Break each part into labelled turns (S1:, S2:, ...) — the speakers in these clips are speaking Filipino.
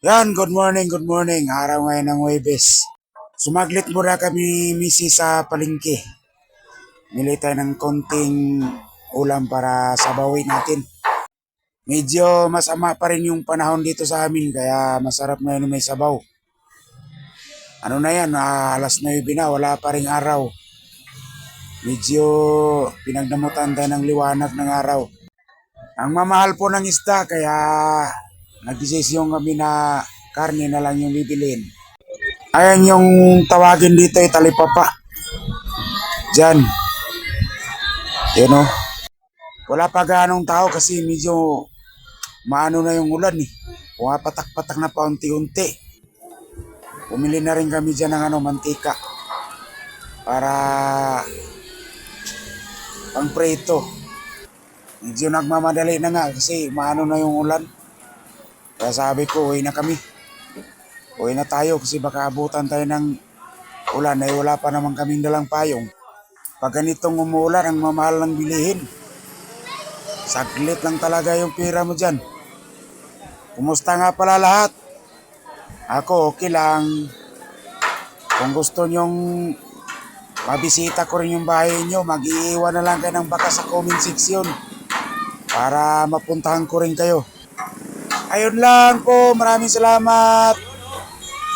S1: Yan, good morning. Araw ngayon ng Huwebes. Sumaglit muna kami, misi, sa palengke. Mili tayo ng konting ulam para sabawin natin. Medyo masama pa rin yung panahon dito sa amin, kaya masarap ngayon may sabaw. Ano na yan, alas 9 na, wala pa rin araw. Medyo pinagdamutan tayo ng liwanag ng araw. Ang mamahal po ng isda, kaya nagdesisyon kami na karne na lang yung bibilin. Ayan yung tawagin dito ay talipapa. Diyan. Yan o. Wala pa ganong tao kasi medyo maano na yung ulan eh. Pumapatak-patak na pa unti-unti. Pumili na rin kami dyan ng mantika. Para pang preto. Medyo nagmamadali na nga kasi maano na yung ulan. Kaya sabi ko, uwi na kami. Uwi na tayo kasi baka abutan tayo ng ulan ay wala pa naman kaming dalang payong. Pag ganitong umuulan, ang mamahal ng bilihin. Saglit lang talaga yung pera mo dyan. Kumusta nga pala lahat? Ako okay lang. Kung gusto nyong mabisita ko rin yung bahay nyo, mag-iiwan na lang kayo ng baka sa comment section para mapuntahan ko rin kayo. Ayun lang po, maraming salamat.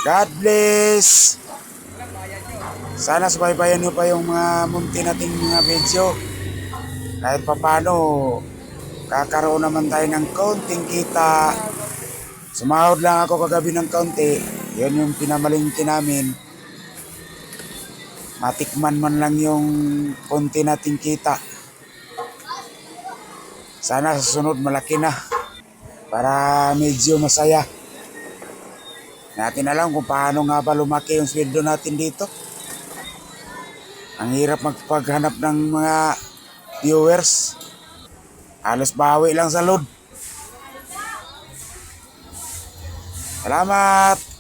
S1: God bless. Sana subaybayan nyo pa yung mga munti nating mga video. Kahit papano, kakaroon naman tayo ng konting kita. Sumahod lang ako kagabi ng kaunti. Yun yung pinamalingki namin. Matikman man lang yung konti nating kita. Sana sa sunod malaki na. Para medyo masaya. Natin alam kung paano nga ba lumaki yung sweldo natin dito. Ang hirap magpaghanap ng mga viewers. Halos bawi lang sa load. Salamat!